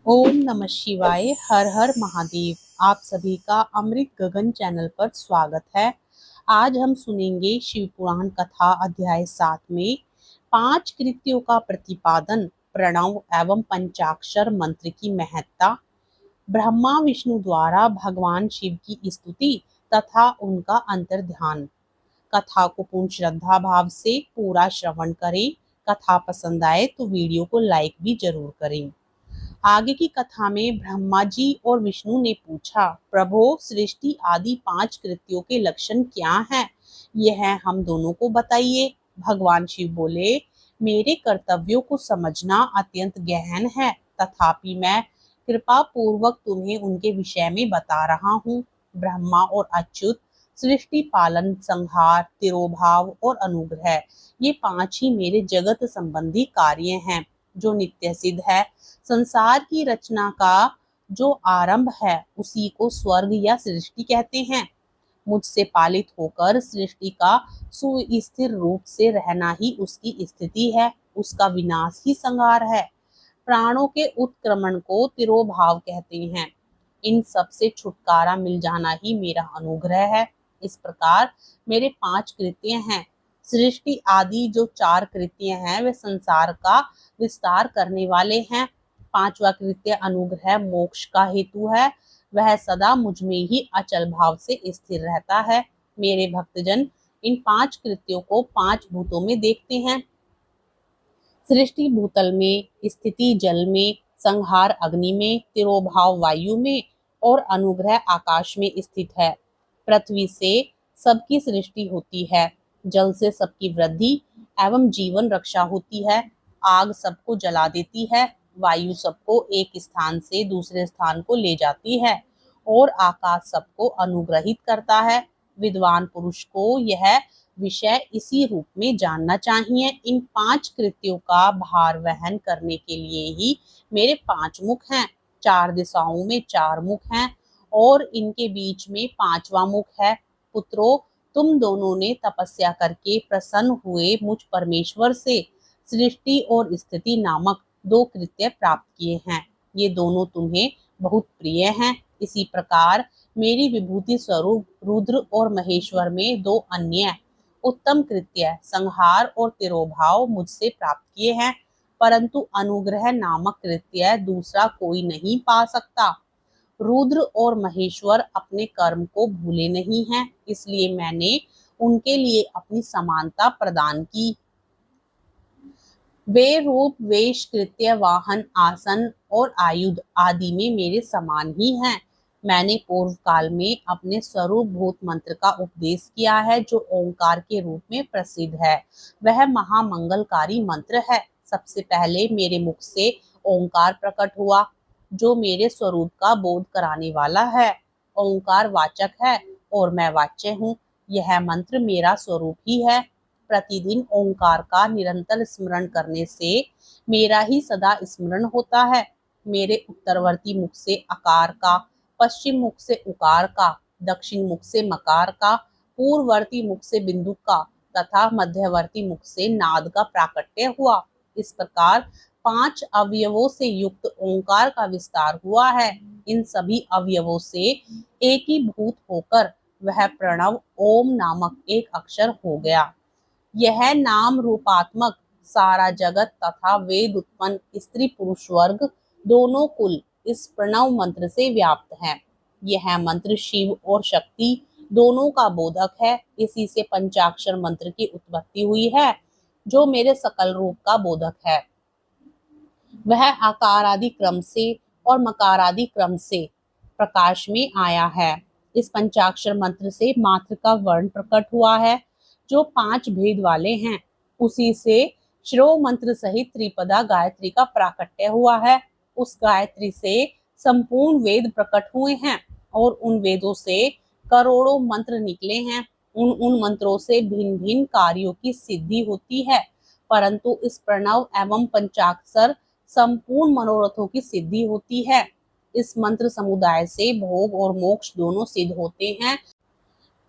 ओम नमः शिवाय। हर हर महादेव। आप सभी का अमृत गगन चैनल पर स्वागत है। आज हम सुनेंगे शिव पुराण कथा अध्याय 7 में 5 कृत्यों का प्रतिपादन, प्रणव एवं पंचाक्षर मंत्र की महत्ता, ब्रह्मा विष्णु द्वारा भगवान शिव की स्तुति तथा उनका अंतर्ध्यान। कथा को पूर्ण श्रद्धा भाव से पूरा श्रवण करें। कथा पसंद आए तो वीडियो को लाइक भी जरूर करें। आगे की कथा में ब्रह्मा जी और विष्णु ने पूछा, प्रभो, सृष्टि आदि 5 कृत्यों के लक्षण क्या हैं? यह हम दोनों को बताइए। भगवान शिव बोले, मेरे कर्तव्यों को समझना अत्यंत गहन है, तथापि मैं कृपा पूर्वक तुम्हें उनके विषय में बता रहा हूँ। ब्रह्मा और अच्युत, सृष्टि, पालन, संहार, तिरोभाव और अनुग्रह, ये 5 ही मेरे जगत संबंधी कार्य हैं जो नित्य सिद्ध है। संसार की रचना का जो आरंभ है उसी को स्वर्ग या सृष्टि कहते हैं। मुझसे पालित होकर सृष्टि का सुस्थिर रूप से रहना ही उसकी स्थिति है, उसका विनाश ही संहार है। प्राणों के उत्क्रमण को तिरोभाव कहते हैं। इन सब से छुटकारा मिल जाना ही मेरा अनुग्रह है। इस प्रकार मेरे 5 कृत्य हैं। सृष्टि आदि जो 4 कृत्य हैं वे संसार का विस्तार करने वाले हैं। 5वां कृत्य अनुग्रह मोक्ष का हेतु है। वह सदा मुझ में ही अचल भाव से स्थिर रहता है। मेरे भक्तजन इन 5 कृत्यों को 5 भूतों में देखते हैं। सृष्टि भूतल में, स्थिति जल में, संहार अग्नि में, तिरोभाव वायु में और अनुग्रह आकाश में स्थित है। पृथ्वी से सबकी सृष्टि होती है, जल से सबकी वृद्धि एवं जीवन रक्षा होती है, आग सबको जला देती है, वायु सबको एक स्थान से दूसरे स्थान को ले जाती है और आकाश सबको अनुग्रहित करता है। विद्वान पुरुष को यह विषय इसी रूप में जानना चाहिए। इन 5 कृत्यों का भार वहन करने के लिए ही मेरे 5 मुख हैं। 4 दिशाओं में 4 मुख हैं और इनके बीच में 5वां मुख है। पुत्रों, तुम दोनों ने तपस्या करके प्रसन्न हुए मुझ परमेश्वर से सृष्टि और स्थिति नामक 2 कृत्य प्राप्त किए हैं। ये दोनों तुम्हें बहुत प्रिय हैं। इसी प्रकार मेरी विभूति स्वरूप रुद्र और महेश्वर में 2 अन्य उत्तम कृत्य संहार और तिरोभाव मुझसे प्राप्त किए हैं, परंतु अनुग्रह नामक कृत्य दूसरा कोई नहीं पा सकता। रुद्र और महेश्वर अपने कर्म को भूले नहीं हैं, इसलिए मैंने उनके लिए अपनी समानता प्रदान की। वे रूप, वेश, कृत्य, वाहन, आसन और आयुध आदि में मेरे समान ही हैं। मैंने पूर्व काल में अपने स्वरूप भूत मंत्र का उपदेश किया है, जो ओंकार के रूप में प्रसिद्ध है। वह महामंगलकारी मंत्र है। सबसे पहले मेरे मुख से ओंकार प्रकट हुआ, जो मेरे स्वरूप का बोध कराने वाला है। ओंकार वाचक है और मैं वाच्य हूँ। यह मंत्र मेरा स्वरूप ही है। प्रतिदिन ओंकार का निरंतर स्मरण करने से मेरा ही सदा स्मरण होता है। मेरे उत्तरवर्ती मुख से अकार का, पश्चिम मुख से उकार का, दक्षिण मुख से मकार का, पूर्ववर्ती मुख से बिंदु का तथा मध्यवर्ती मुख से नाद का प्राकट्य हुआ। इस प्रकार 5 अवयवों से युक्त ओंकार का विस्तार हुआ है। इन सभी अवयवों से एक ही भूत होकर वह प्रणव ओम नामक एक अक्षर हो गया। यह नाम रूपात्मक सारा जगत तथा वेद उत्पन्न स्त्री पुरुष वर्ग दोनों कुल इस प्रणव मंत्र से व्याप्त है। यह मंत्र शिव और शक्ति दोनों का बोधक है। इसी से पंचाक्षर मंत्र की उत्पत्ति हुई है, जो मेरे सकल रूप का बोधक है। वह आकार आदि क्रम से और मकार आदि क्रम से प्रकाश में आया है। इस पंचाक्षर मंत्र से मात्र का वर्ण प्रकट हुआ है, जो 5 भेद वाले हैं। उसी से श्रो मंत्र सहित त्रिपदा गायत्री का प्राकट्य हुआ है। उस गायत्री से संपूर्ण वेद प्रकट हुए हैं और उन वेदों से करोड़ों मंत्र निकले हैं। उन मंत्रों से भिन्न भिन्न कार्यों की सिद्धि होती है, परंतु इस प्रणव एवं पंचाक्षर संपूर्ण मनोरथों की सिद्धि होती है। इस मंत्र समुदाय से भोग और मोक्ष दोनों सिद्ध होते हैं।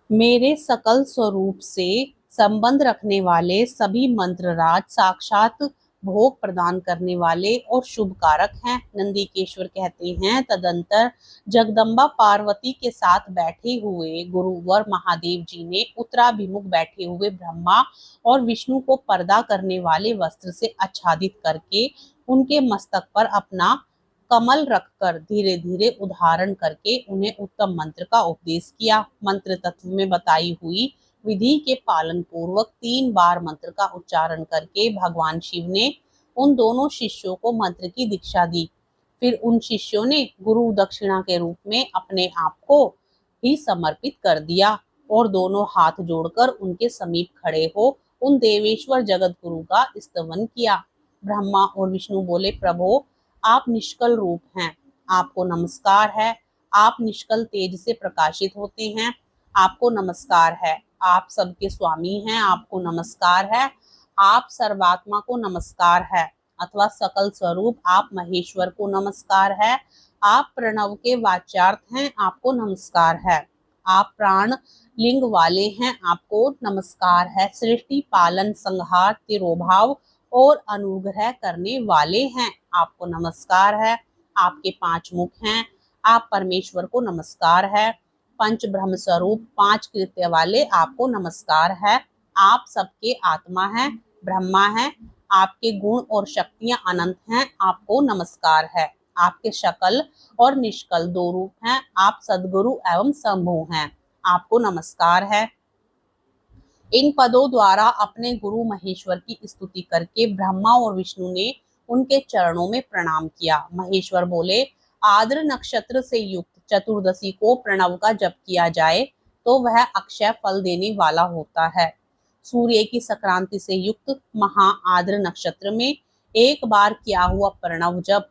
मेरे सकल स्वरूप से संबंध रखने वाले सभी मंत्र राज साक्षात भोग प्रदान करने वाले और शुभ कारक हैं। नंदीकेश्वर कहते हैं, तदंतर जगदम्बा पार्वती के साथ बैठे हुए गुरुवर महादेव जी ने उत्तराभिमुख बैठे हुए ब्रह्मा और विष्णु को पर्दा करने वाले वस्त्र से आच्छादित करके उनके मस्तक पर अपना कमल रखकर धीरे धीरे उद्धारण करके उन्हें उत्तम मंत्र का उपदेश किया। मंत्र तत्व में बताई हुई विधि के पालन पूर्वक 3 बार मंत्र का उच्चारण करके भगवान शिव ने उन दोनों शिष्यों को मंत्र की दीक्षा दी। फिर उन शिष्यों ने गुरु दक्षिणा के रूप में अपने आप को ही समर्पित कर दिया और दोनों हाथ जोड़कर उनके समीप खड़े हो उन देवेश्वर जगत गुरु का स्तवन किया। ब्रह्मा और विष्णु बोले, प्रभु आप निष्कल रूप हैं, आपको नमस्कार है। आप निष्कल तेज से प्रकाशित होते हैं, आपको नमस्कार है। आप सबके स्वामी हैं, आपको नमस्कार है। आप सर्वात्मा को नमस्कार है, अथवा सकल स्वरूप आप महेश्वर को नमस्कार है। आप प्रणव के वाच्यार्थ हैं, आपको नमस्कार है। आप प्राण लिंग वाले हैं, आपको नमस्कार है। सृष्टि पालन संहार तिरोभाव और अनुग्रह करने वाले हैं, आपको नमस्कार है। आपके 5 मुख हैं, आप परमेश्वर को नमस्कार है। पंच ब्रह्म स्वरूप 5 कृत्य वाले आपको नमस्कार है। आप सबके आत्मा हैं, ब्रह्मा हैं। आपके गुण और शक्तियां अनंत हैं, आपको नमस्कार है। आपके शकल और निष्कल 2 रूप हैं, आप सद्गुरु एवं शंभु हैं, आपको नमस्कार है। इन पदों द्वारा अपने गुरु महेश्वर की स्तुति करके ब्रह्मा और विष्णु ने उनके चरणों में प्रणाम किया। महेश्वर बोले, आद्र नक्षत्र से युक्त चतुर्दशी को प्रणव का जप किया जाए तो वह अक्षय फल देने वाला होता है। सूर्य की संक्रांति से युक्त महा आद्र नक्षत्र में एक बार किया हुआ प्रणव जप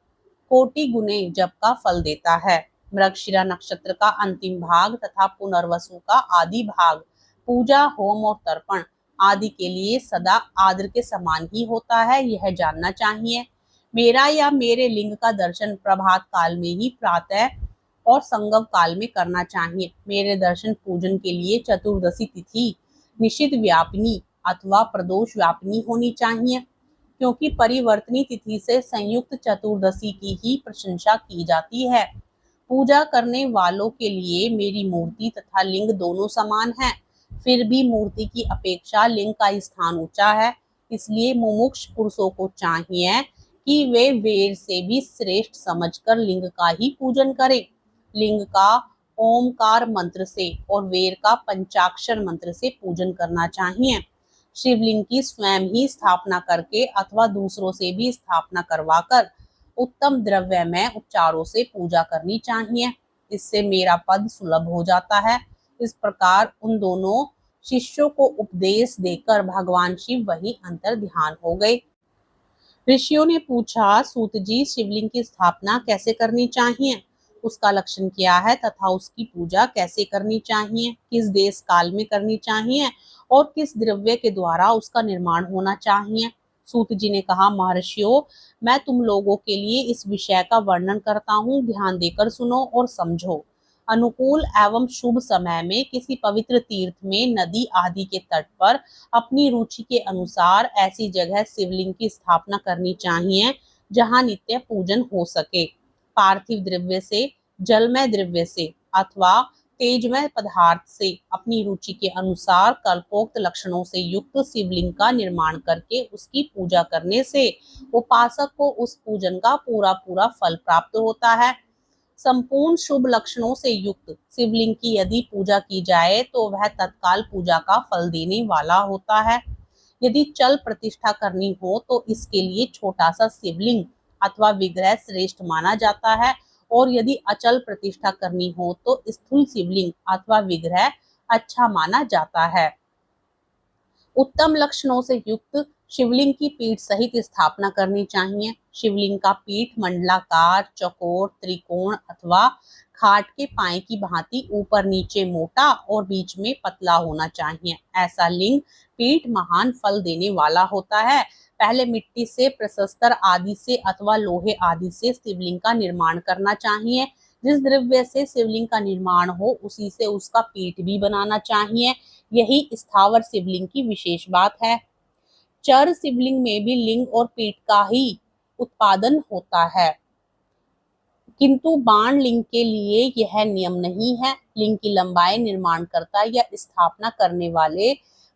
कोटि गुने जप का फल देता है। मृगशिरा नक्षत्र का अंतिम भाग तथा पुनर्वसु का आदि भाग पूजा, होम और तर्पण आदि के लिए सदा आद्र के समान ही होता है, यह जानना चाहिए। मेरा या मेरे लिंग का दर्शन प्रभात काल में ही प्रातः और संगम काल में करना चाहिए। मेरे दर्शन पूजन के लिए चतुर्दशी तिथि निश्चित व्यापिनी अथवा प्रदोष व्यापिनी होनी चाहिए, क्योंकि परिवर्तनी तिथि से संयुक्त चतुर्दशी की ही प्रशंसा की जाती है। पूजा करने वालों के लिए मेरी मूर्ति तथा लिंग दोनों समान है, फिर भी मूर्ति की अपेक्षा लिंग का स्थान ऊंचा है। इसलिए मुमुक्ष पुरुषों को चाहिए कि वे वेद से भी श्रेष्ठ समझकर लिंग का ही पूजन करें। लिंग का ओमकार मंत्र से और वेद का पंचाक्षर मंत्र से पूजन करना चाहिए। शिवलिंग की स्वयं ही स्थापना करके अथवा दूसरों से भी स्थापना करवाकर उत्तम द्रव्यमय उपचारों से पूजा करनी चाहिए। इससे मेरा पद सुलभ हो जाता है। इस प्रकार उन दोनों शिष्यों को उपदेश देकर भगवान शिव वही अंतर ध्यान हो गए। ऋषियों ने पूछा, सूत जी, शिवलिंग की स्थापना कैसे करनी चाहिए, उसका लक्षण क्या है तथा उसकी पूजा कैसे करनी चाहिए, किस देश काल में करनी चाहिए और किस द्रव्य के द्वारा उसका निर्माण होना चाहिए। सूत जी ने कहा, महर्षियों, मैं तुम लोगों के लिए इस विषय का वर्णन करता हूँ, ध्यान देकर सुनो और समझो। अनुकूल एवं शुभ समय में किसी पवित्र तीर्थ में, नदी आदि के तट पर अपनी रुचि के अनुसार ऐसी जगह शिवलिंग की स्थापना करनी चाहिए जहां नित्य पूजन हो सके। पार्थिव द्रव्य से, जलमय द्रव्य से अथवा तेजमय पदार्थ से अपनी रुचि के अनुसार कल्पोक्त लक्षणों से युक्त शिवलिंग का निर्माण करके उसकी पूजा करने से उपासक को उस पूजन का पूरा पूरा फल प्राप्त होता है। संपूर्ण शुभ लक्षणों से युक्त शिवलिंग की यदि पूजा की जाए तो वह तत्काल पूजा का फल देने वाला होता है। यदि चल प्रतिष्ठा करनी हो तो इसके लिए छोटा सा शिवलिंग अथवा विग्रह श्रेष्ठ माना जाता है, और यदि अचल प्रतिष्ठा करनी हो तो स्थूल शिवलिंग अथवा विग्रह अच्छा माना जाता है। उत्तम लक्षणों से युक्त शिवलिंग की पीठ सहित स्थापना करनी चाहिए। शिवलिंग का पीठ मंडलाकार, चौकोर, त्रिकोण अथवा खाट के पाए की भांति ऊपर नीचे मोटा और बीच में पतला होना चाहिए। ऐसा लिंग पीठ महान फल देने वाला होता है। पहले मिट्टी से, प्रशस्तर आदि से अथवा लोहे आदि से शिवलिंग का निर्माण करना चाहिए। जिस द्रव्य से शिवलिंग का निर्माण हो उसी से उसका पीठ भी बनाना चाहिए। यही स्थावर शिवलिंग की विशेष बात है। चर शिवलिंग में भी लिंग और पीठ का ही उत्पादन होता है, किंतु बाण लिंग के लिए यह नियम नहीं है। लिंग की लंबाई निर्माणकर्ता या स्थापना करने वाले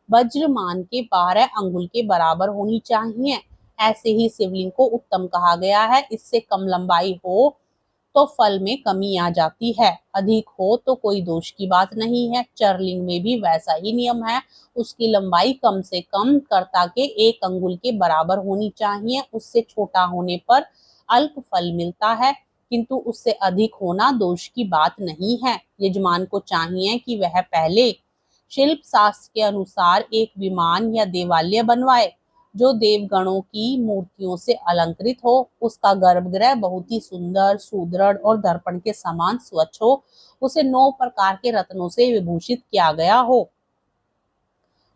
वज्रमान के 12 अंगुल के बराबर होनी चाहिए। ऐसे ही शिवलिंग को उत्तम कहा गया है। इससे कम लंबाई हो तो फल में कमी आ जाती है, अधिक हो तो कोई दोष की बात नहीं है। चरलिंग में भी वैसा ही नियम है। उसकी लंबाई कम से कम कर्ता के 1 अंगुल के बराबर होनी चाहिए। उससे छोटा होने पर अल्प फल मिलता है, किंतु उससे अधिक होना दोष की बात नहीं है। यजमान को चाहिए कि वह पहले शिल्प शास्त्र के अनुसार एक विमान या देवालय बनवाए जो देवगणों की मूर्तियों से अलंकृत हो। उसका गर्भगृह बहुत ही सुंदर, सुदृढ़ और दर्पण के समान स्वच्छ हो। उसे 9 प्रकार के रत्नों से विभूषित किया गया हो।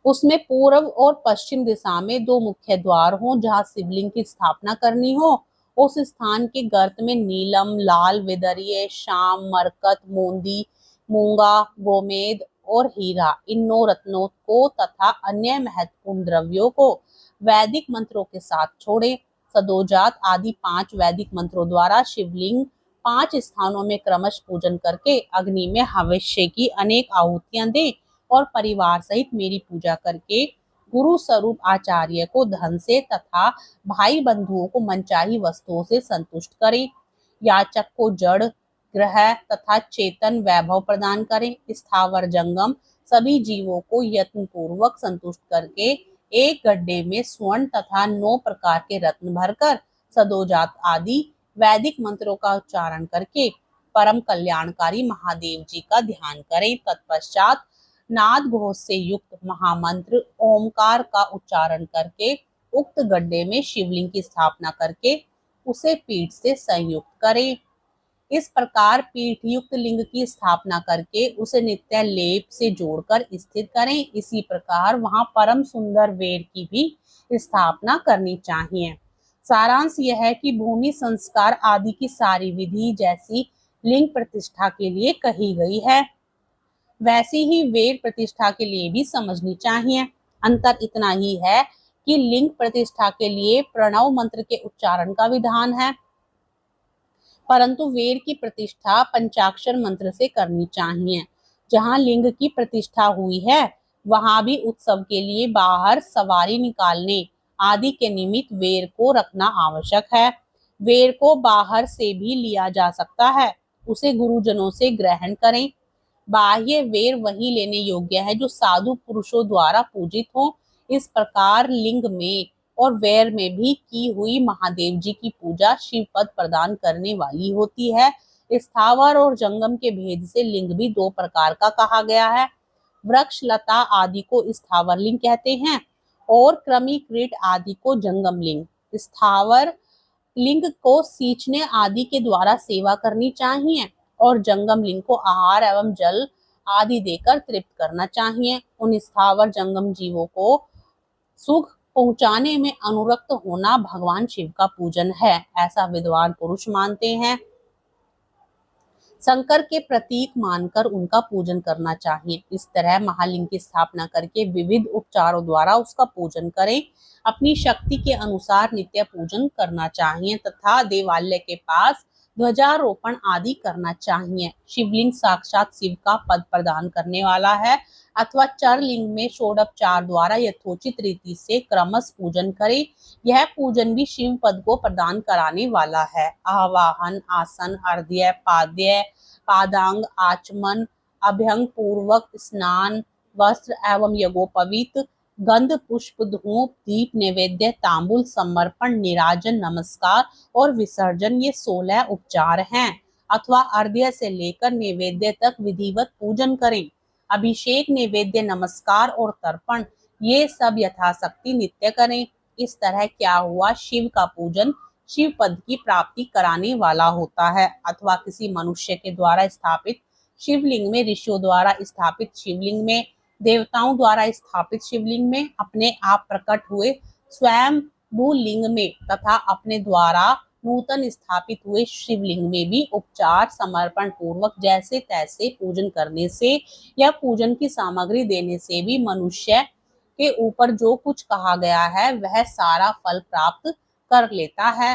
उसमें पूर्व और पश्चिम दिशा में 2 मुख्य द्वार हों जहां शिवलिंग की स्थापना करनी हो। उस स्थान के गर्त में नीलम, लाल, विदर्य, शाम, मरकत, मोंदी, मूंगा, गोमेद और हीरा, इन 9 रत्नों को तथा अन्य महत्वपूर्ण द्रव्यों को वैदिक मंत्रों के साथ छोड़े। सदोजात आदि 5 वैदिक मंत्रों द्वारा शिवलिंग 5 स्थानों में क्रमश पूजन करके अग्नि में हविष्य की अनेक आहुतियां दे और परिवार सहित मेरी पूजा करके गुरु स्वरूप आचार्य को धन से तथा भाई बंधुओं को मनचाही वस्तुओं से संतुष्ट करें। याचक को जड़, ग्रह तथा चेतन वैभव प्रदान करें। स्थावर जंगम सभी जीवों को यत्न पूर्वक संतुष्ट करके एक गड्ढे में स्वर्ण तथा 9 प्रकार के रत्न भरकर सदोजात आदि वैदिक मंत्रों का उच्चारण करके परम कल्याणकारी महादेव जी का ध्यान करें। तत्पश्चात नाद घोष से युक्त महामंत्र ओमकार का उच्चारण करके उक्त गड्ढे में शिवलिंग की स्थापना करके उसे पीठ से संयुक्त करें। इस प्रकार पीठ युक्त लिंग की स्थापना करके उसे नित्य लेप से जोड़कर स्थित करें। इसी प्रकार वहां परम सुंदर वेर की भी स्थापना करनी चाहिए। सारांश यह है कि भूमि संस्कार आदि की सारी विधि जैसी लिंग प्रतिष्ठा के लिए कही गई है, वैसी ही वेर प्रतिष्ठा के लिए भी समझनी चाहिए। अंतर इतना ही है कि लिंग प्रतिष्ठा के लिए प्रणव मंत्र के उच्चारण का विधान है, परंतु वेर की प्रतिष्ठा पंचाक्षर मंत्र से करनी चाहिए। जहां लिंग की प्रतिष्ठा हुई है वहां भी उत्सव के लिए बाहर सवारी निकालने आदि के निमित्त वेर को रखना आवश्यक है। वेर को बाहर से भी लिया जा सकता है, उसे गुरुजनों से ग्रहण करें। बाह्य वेर वही लेने योग्य है जो साधु पुरुषों द्वारा पूजित हो। इस प्रकार लिंग में और वेर में भी की हुई महादेव जी की पूजा शिव पद प्रदान करने वाली होती है। स्थावर और जंगम के भेद से लिंग भी 2 प्रकार का कहा गया है। वृक्ष, लता आदि को स्थावर लिंग कहते हैं और क्रमीकृत आदि को जंगम लिंग। स्थावर लिंग को सींचने आदि के द्वारा सेवा करनी चाहिए और जंगम लिंग को आहार एवं जल आदि देकर तृप्त करना चाहिए। उन स्थावर जंगम जीवों को सुख पहुंचाने में अनुरक्त होना भगवान शिव का पूजन है, ऐसा विद्वान पुरुष मानते हैं। शंकर के प्रतीक मानकर उनका पूजन करना चाहिए। इस तरह महालिंग की स्थापना करके विविध उपचारों द्वारा उसका पूजन करें। अपनी शक्ति के अनुसार नित्य पूजन करना चाहिए तथा देवालय के पास ध्वजारोपण आदि करना चाहिए। शिवलिंग साक्षात शिव का पद प्रदान करने वाला है अथवा चरलिंग में षोडोपचार द्वारा यथोचित रीति से क्रमश पूजन करे। यह पूजन भी शिव पद को प्रदान कराने वाला है। आवाहन, आसन, अर्घ्य, पाद्य, पादांग, आचमन, अभ्यंग पूर्वक स्नान, वस्त्र एवं यज्ञोपवीत, गंध, पुष्प, धूप, दीप, नैवेद्य, तांबुल, समर्पण, निराजन, नमस्कार और विसर्जन, ये 16 उपचार हैं। अथवा अर्घ्य से लेकर नैवेद्य तक विधिवत पूजन करें। अभिषेक, नैवेद्य, नमस्कार और तर्पण, ये सब यथाशक्ति नित्य करें। इस तरह क्या हुआ, शिव का पूजन शिव पद की प्राप्ति कराने वाला होता है। अथवा किसी मनुष्य के द्वारा स्थापित शिवलिंग में, ऋषियों द्वारा स्थापित शिवलिंग में, देवताओं द्वारा स्थापित शिवलिंग में, अपने आप प्रकट हुए स्वयं भूलिंग में तथा अपने द्वारा नूतन स्थापित हुए शिवलिंग में भी उपचार समर्पण पूर्वक जैसे तैसे पूजन करने से या पूजन की सामग्री देने से भी मनुष्य के ऊपर जो कुछ कहा गया है वह सारा फल प्राप्त कर लेता है।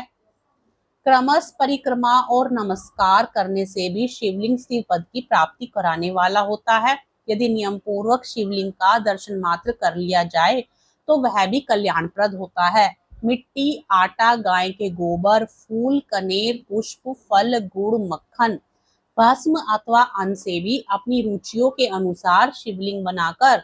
क्रमश परिक्रमा और नमस्कार करने से भी शिवलिंग शिव पद की प्राप्ति कराने वाला होता है। यदि नियम पूर्वक शिवलिंग का दर्शन मात्र कर लिया जाए तो वह भी कल्याणप्रद होता है। मिट्टी, आटा, गाय के गोबर, फूल, कनेर, पुष्प, फल, गुड़, मक्खन, भस्म अथवा अन्न से भी अपनी रुचियों के अनुसार शिवलिंग बनाकर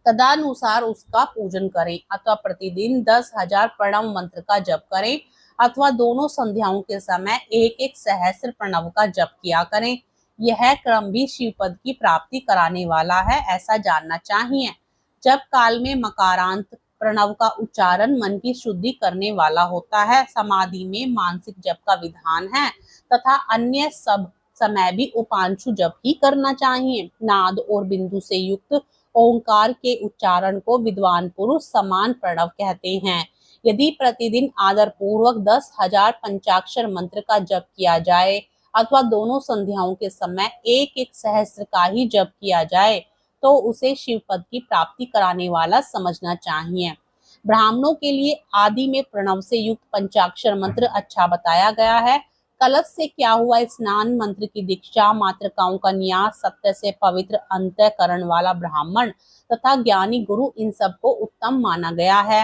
तदानुसार उसका पूजन करें अथवा प्रतिदिन 10,000 प्रणव मंत्र का जप करें अथवा दोनों संध्याओं के समय एक एक सहस्त्र प्रणव का जप किया करें। यह क्रम भी शिव पद की प्राप्ति कराने वाला है, ऐसा जानना चाहिए। जप काल में मकारांत प्रणव का उच्चारण मन की शुद्धि करने वाला होता है। समाधि में मानसिक जप का विधान है तथा अन्य सब समय भी उपांशु जप ही करना चाहिए। नाद और बिंदु से युक्त ओंकार के उच्चारण को विद्वान पुरुष समान प्रणव कहते हैं। यदि प्रतिदिन आदर पूर्वक 10,000 पंचाक्षर मंत्र का जप किया जाए अथवा दोनों संध्याओं के समय एक एक सहस्त्र का ही जप किया जाए तो उसे शिव पद की प्राप्ति कराने वाला समझना चाहिए। ब्राह्मणों के लिए आदि में प्रणव से युक्त पंचाक्षर मंत्र अच्छा बताया गया है। कलश से क्या हुआ स्नान, मंत्र की दीक्षा, मातृकाओं का न्यास, सत्य से पवित्र अंतःकरण वाला ब्राह्मण तथा ज्ञानी गुरु, इन सबको उत्तम माना गया है।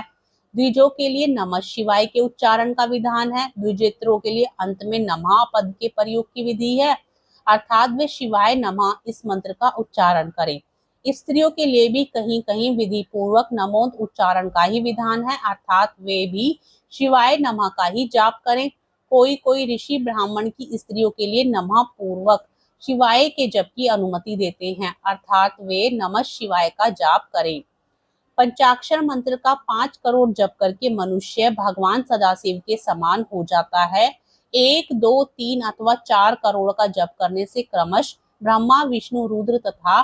द्विजों के लिए नमः शिवाय के उच्चारण का विधान है। द्विजेत्रों के लिए अंत में नमः पद के प्रयोग की विधि है, अर्थात वे शिवाय नमः इस मंत्र का उच्चारण करें। स्त्रियों के लिए भी कहीं कहीं विधि पूर्वक नमोद उच्चारण का ही विधान है, अर्थात वे भी शिवाय नमः का ही जाप करें। कोई कोई ऋषि ब्राह्मण की स्त्रियों के लिए नमः पूर्वक शिवाय के जप की अनुमति देते हैं, अर्थात वे नमः शिवाय का जाप करें। पंचाक्षर मंत्र का 5 करोड़ जप करके मनुष्य भगवान सदाशिव के समान हो जाता है। 1, 2, 3 अथवा 4 करोड़ का जप करने से क्रमश ब्रह्मा, विष्णु, रुद्र तथा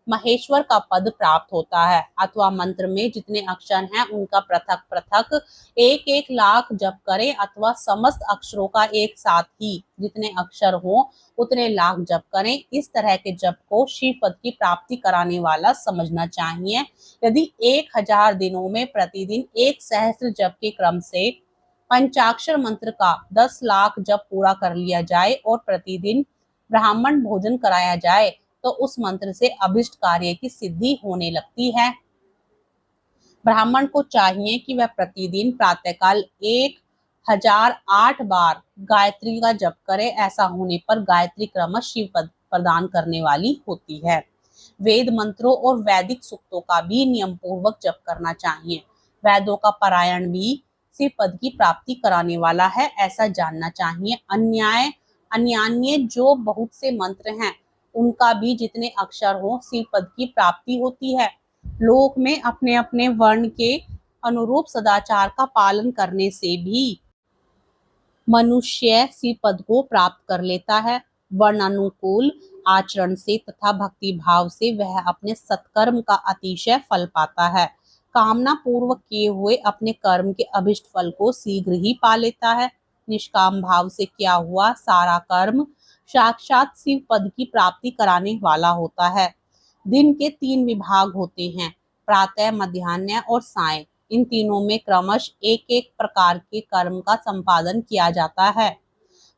महेश्वर का पद प्राप्त होता है। अथवा मंत्र में जितने अक्षर हैं उनका पृथक पृथक 1-1 लाख जप करें अथवा समस्त अक्षरों का एक साथ ही जितने अक्षर हो उतने लाख जप करें। इस तरह के जप को शिव पद की प्राप्ति कराने वाला समझना चाहिए। यदि 1000 दिनों में प्रतिदिन 1 सहस्त्र जप के क्रम से पंचाक्षर मंत्र का 10 लाख जप पूरा कर लिया जाए और प्रतिदिन ब्राह्मण भोजन कराया जाए तो उस मंत्र से अभिष्ट कार्य की सिद्धि होने लगती है। ब्राह्मण को चाहिए कि वह प्रतिदिन प्रातःकाल 1008 बार गायत्री का जप करे। ऐसा होने पर गायत्री क्रमश शिव पद प्रदान करने वाली होती है। वेद मंत्रों और वैदिक सूक्तों का भी नियम पूर्वक जप करना चाहिए। वेदों का पारायण भी शिव पद की प्राप्ति कराने वाला है, ऐसा जानना चाहिए। अन्यान्य जो बहुत से मंत्र हैं उनका भी जितने अक्षर हो शिव पद की प्राप्ति होती है। लोक में अपने अपने वर्ण के अनुरूप सदाचार का पालन करने से भी मनुष्य शिव पद को प्राप्त कर लेता है। वर्णानुकूल आचरण से तथा भक्ति भाव से वह अपने सत्कर्म का अतिशय फल पाता है। कामना पूर्वक किए हुए अपने कर्म के अभिष्ट फल को शीघ्र ही पा लेता है। निष्काम भाव से किया हुआ सारा कर्म साक्षात शिव पद की प्राप्ति कराने वाला होता है। दिन के 3 विभाग होते हैं, प्रातः, मध्याह्न और सायं। इन तीनों में क्रमश एक एक प्रकार के कर्म का संपादन किया जाता है।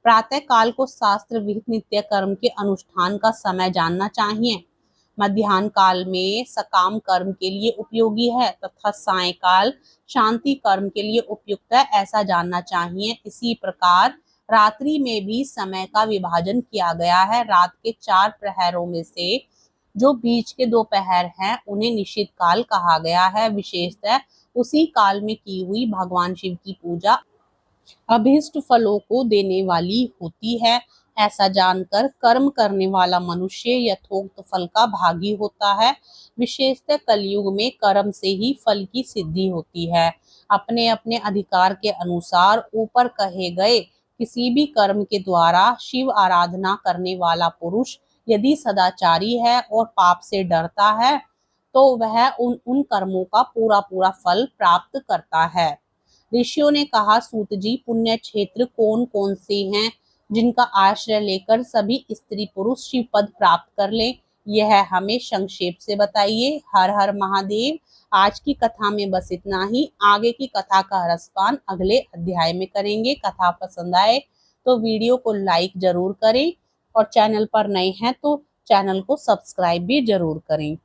प्रातः काल को शास्त्र विहित नित्य कर्म के अनुष्ठान का समय जानना चाहिए। मध्याह्न काल में सकाम कर्म के लिए उपयोगी है तथा सायंकाल शांति कर्म के लिए उपयुक्त है, ऐसा जानना चाहिए। इसी प्रकार रात्रि में भी समय का विभाजन किया गया है। रात के 4 प्रहरों में से जो बीच के 2 पहर हैं उन्हें निश्चित काल कहा गया है। विशेषतः उसी काल में की हुई भगवान शिव की पूजा अभीष्ट फलों को देने वाली होती है। ऐसा जानकर कर्म करने वाला मनुष्य यथोक्त फल का भागी होता है। विशेषतः कलयुग में कर्म से ही फल की सिद्धि होती है। अपने अपने अधिकार के अनुसार ऊपर कहे गए किसी भी कर्म के द्वारा शिव आराधना करने वाला पुरुष यदि सदाचारी है और पाप से डरता है तो वह उन कर्मों का पूरा पूरा फल प्राप्त करता है। ऋषियों ने कहा, सूत जी, पुण्य क्षेत्र कौन कौन से हैं जिनका आश्रय लेकर सभी स्त्री पुरुष शिव पद प्राप्त कर ले? यह हमें संक्षेप से बताइए। हर हर महादेव। आज की कथा में बस इतना ही। आगे की कथा का रसपान अगले अध्याय में करेंगे। कथा पसंद आए तो वीडियो को लाइक जरूर करें और चैनल पर नए हैं तो चैनल को सब्सक्राइब भी जरूर करें।